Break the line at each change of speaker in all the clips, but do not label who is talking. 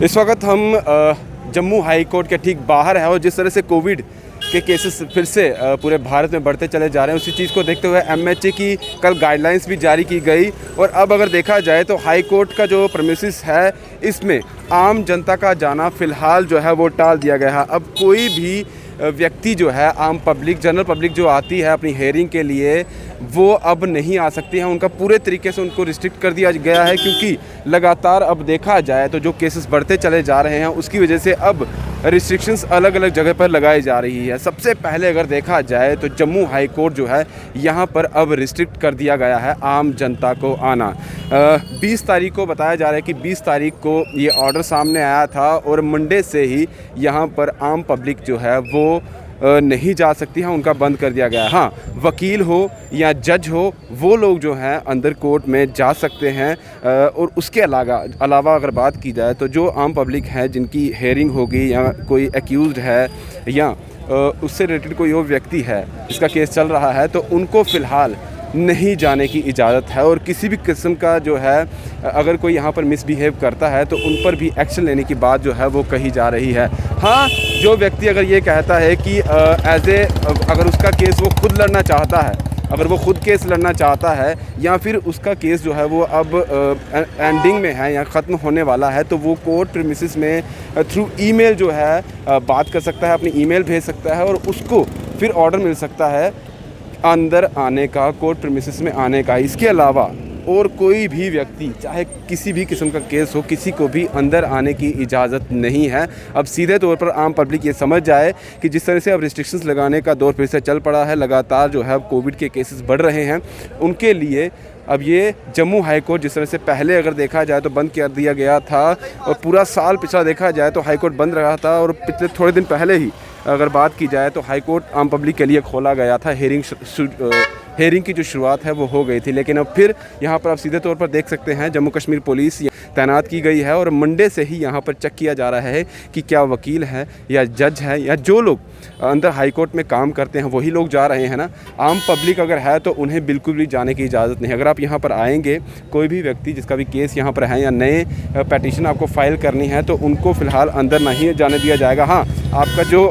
इस वक्त हम जम्मू हाई कोर्ट के ठीक बाहर है और जिस तरह से कोविड के केसेस फिर से पूरे भारत में बढ़ते चले जा रहे हैं, उसी चीज़ को देखते हुए एमएचए की कल गाइडलाइंस भी जारी की गई। और अब अगर देखा जाए तो हाई कोर्ट का जो प्रेमिसेस है इसमें आम जनता का जाना फ़िलहाल जो है वो टाल दिया गया है। अब कोई भी व्यक्ति जो है, आम पब्लिक, जनरल पब्लिक जो आती है अपनी हेयरिंग के लिए, वो अब नहीं आ सकती हैं। उनका पूरे तरीके से उनको रिस्ट्रिक्ट कर दिया गया है, क्योंकि लगातार अब देखा जाए तो जो केसेस बढ़ते चले जा रहे हैं उसकी वजह से अब रिस्ट्रिक्शंस अलग अलग जगह पर लगाई जा रही है। सबसे पहले अगर देखा जाए तो जम्मू हाई कोर्ट जो है यहाँ पर अब रिस्ट्रिक्ट कर दिया गया है आम जनता को आना। 20 तारीख को बताया जा रहा है कि 20 तारीख को ये ऑर्डर सामने आया था और मंडे से ही यहाँ पर आम पब्लिक जो है वो नहीं जा सकती हैं, उनका बंद कर दिया गया है। हाँ, वकील हो या जज हो, वो लोग जो हैं अंदर कोर्ट में जा सकते हैं। और उसके अलावा अगर बात की जाए तो जो आम पब्लिक है जिनकी हेयरिंग होगी या कोई एक्यूज़्ड है या उससे रिलेटेड कोई और व्यक्ति है जिसका केस चल रहा है, तो उनको फ़िलहाल नहीं जाने की इजाज़त है। और किसी भी किस्म का जो है अगर कोई यहाँ पर मिसबिहेव करता है तो उन पर भी एक्शन लेने की बात जो है वो कही जा रही है। हाँ, जो व्यक्ति अगर ये कहता है कि अगर उसका केस वो खुद लड़ना चाहता है, अगर वो खुद केस लड़ना चाहता है या फिर उसका केस जो है वो अब एंडिंग में है या ख़त्म होने वाला है, तो वो कोर्ट प्रीमिसेस में थ्रू ईमेल जो है बात कर सकता है, अपनी ईमेल भेज सकता है और उसको फिर ऑर्डर मिल सकता है अंदर आने का, कोर्ट प्रीमिसेस में आने का। इसके अलावा और कोई भी व्यक्ति, चाहे किसी भी किस्म का केस हो, किसी को भी अंदर आने की इजाज़त नहीं है। अब सीधे तौर पर आम पब्लिक ये समझ जाए कि जिस तरह से अब रिस्ट्रिक्शंस लगाने का दौर फिर से चल पड़ा है, लगातार जो है अब कोविड के केसेस बढ़ रहे हैं, उनके लिए अब ये जम्मू हाई कोर्ट जिस तरह से पहले अगर देखा जाए तो बंद कर दिया गया था और पूरा साल पिछला देखा जाए तो हाई कोर्ट बंद रहा था, और पिछले थोड़े दिन पहले ही अगर बात की जाए तो हाई कोर्ट आम पब्लिक के लिए खोला गया था। हेयरिंग की जो शुरुआत है वो हो गई थी, लेकिन अब फिर यहाँ पर आप सीधे तौर पर देख सकते हैं जम्मू कश्मीर पुलिस तैनात की गई है और मंडे से ही यहाँ पर चेक किया जा रहा है कि क्या वकील है या जज है या जो लोग अंदर हाई कोर्ट में काम करते हैं वही लोग जा रहे हैं ना। आम पब्लिक अगर है तो उन्हें बिल्कुल भी जाने की इजाज़त नहीं। अगर आप यहाँ पर आएंगे, कोई भी व्यक्ति जिसका भी केस यहाँ पर है या नए पटिशन आपको फ़ाइल करनी है, तो उनको फ़िलहाल अंदर नहीं जाने दिया जाएगा। हाँ, आपका जो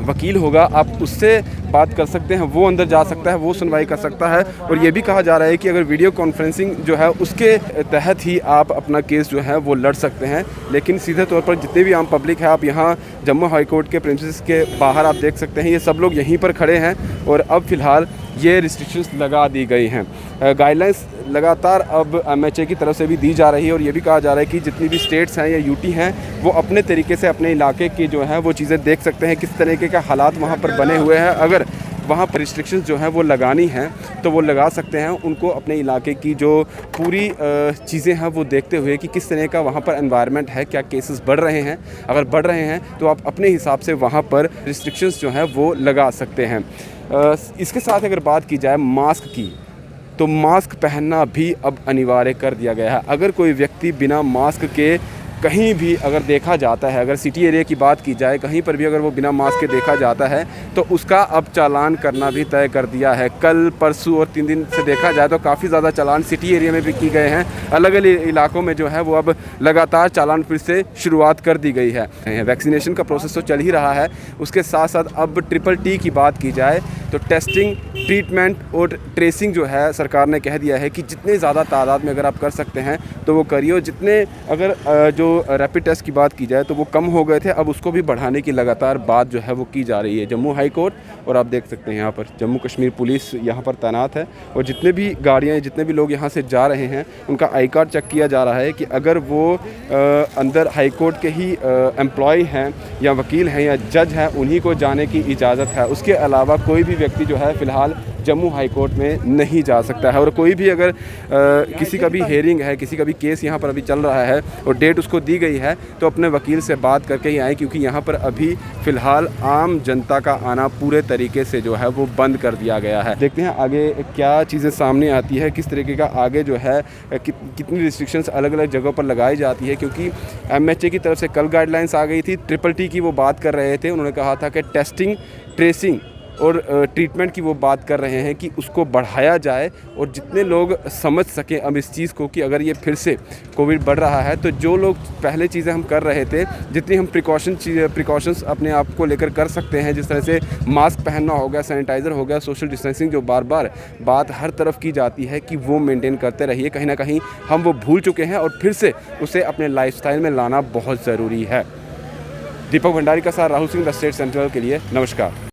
वकील होगा आप उससे बात कर सकते हैं, वो अंदर जा सकता है, वो सुनवाई कर सकता है। और ये भी कहा जा रहा है कि अगर वीडियो कॉन्फ्रेंसिंग जो है उसके तहत ही आप अपना केस जो है वो लड़ सकते हैं। लेकिन सीधे तौर पर जितने भी आम पब्लिक है, आप यहाँ जम्मू हाई कोर्ट के प्रेमिसेस के बाहर आप देख सकते हैं, ये सब लोग यहीं पर खड़े हैं और अब फ़िलहाल ये रिस्ट्रिक्शंस लगा दी गई हैं। गाइडलाइंस लगातार अब एमएचए की तरफ से भी दी जा रही है और ये भी कहा जा रहा है कि जितनी भी स्टेट्स हैं या यूटी हैं वो अपने तरीके से अपने इलाके की जो है वो चीज़ें देख सकते हैं, किस तरीके के हालात वहाँ पर बने हुए हैं। अगर वहाँ पर रिस्ट्रिक्शंस जो हैं वो लगानी हैं तो वो लगा सकते हैं। उनको अपने इलाके की जो पूरी चीज़ें हैं वो देखते हुए कि किस तरह का वहाँ पर एनवायरनमेंट है, क्या केसेस बढ़ रहे हैं। अगर बढ़ रहे हैं तो आप अपने हिसाब से वहाँ पर रिस्ट्रिक्शंस जो हैं वो लगा सकते हैं। इसके साथ अगर बात की जाए मास्क की, तो मास्क पहनना भी अब अनिवार्य कर दिया गया है। अगर कोई व्यक्ति बिना मास्क के कहीं भी अगर देखा जाता है, अगर सिटी एरिया की बात की जाए, कहीं पर भी अगर वो बिना मास्क के देखा जाता है तो उसका अब चालान करना भी तय कर दिया है। कल, परसों और 3 दिन से देखा जाए तो काफ़ी ज़्यादा चालान सिटी एरिया में भी की गए हैं। अलग अलग इलाकों में जो है वो अब लगातार चालान फिर से शुरुआत कर दी गई है। वैक्सीनेशन का प्रोसेस तो चल ही रहा है, उसके साथ साथ अब TTT की बात की जाए तो टेस्टिंग, ट्रीटमेंट और ट्रेसिंग जो है सरकार ने कह दिया है कि जितने ज़्यादा तादाद में अगर आप कर सकते हैं तो वो करिए। जितने अगर जो रैपिड टेस्ट की बात की जाए तो वो कम हो गए थे, अब उसको भी बढ़ाने की लगातार बात जो है वो की जा रही है। जम्मू हाई कोर्ट और आप देख सकते हैं यहाँ पर जम्मू कश्मीर पुलिस यहाँ पर तैनात है और जितने भी गाड़ियाँ, जितने भी लोग यहाँ से जा रहे हैं उनका आई कार्ड चेक किया जा रहा है कि अगर वो अंदर हाई कोर्ट के ही एम्प्लॉय हैं या वकील हैं या जज हैं, उन्हीं को जाने की इजाज़त है। उसके अलावा कोई भी व्यक्ति जो है फ़िलहाल जम्मू हाई कोर्ट में नहीं जा सकता है। और कोई भी अगर किसी का भी हेयरिंग है, किसी का भी केस यहाँ पर अभी चल रहा है और डेट उसको दी गई है, तो अपने वकील से बात करके ही आए, क्योंकि यहाँ पर अभी फ़िलहाल आम जनता का आना पूरे तरीके से जो है वो बंद कर दिया गया है। देखते हैं आगे क्या चीज़ें सामने आती है, किस तरीके का आगे जो है कितनी रिस्ट्रिक्शंस अलग अलग जगहों पर लगाई जाती है। क्योंकि एमएचए की तरफ से कल गाइडलाइंस आ गई थी, TTT की वो बात कर रहे थे। उन्होंने कहा था कि टेस्टिंग, ट्रेसिंग और ट्रीटमेंट की वो बात कर रहे हैं कि उसको बढ़ाया जाए और जितने लोग समझ सकें अब इस चीज़ को कि अगर ये फिर से कोविड बढ़ रहा है तो जो लोग पहले चीज़ें हम कर रहे थे, जितनी हम प्रिकॉशंस अपने आप को लेकर कर सकते हैं, जिस तरह से मास्क पहनना हो गया, सैनिटाइज़र हो गया, सोशल डिस्टेंसिंग जो बार बार बात हर तरफ की जाती है कि वो मेंटेन करते रहिए। कहीं ना कहीं हम वो भूल चुके हैं और फिर से उसे अपने लाइफस्टाइल में लाना बहुत ज़रूरी है। दीपक भंडारी का साथ Rahul Singh, the state central के लिए नमस्कार।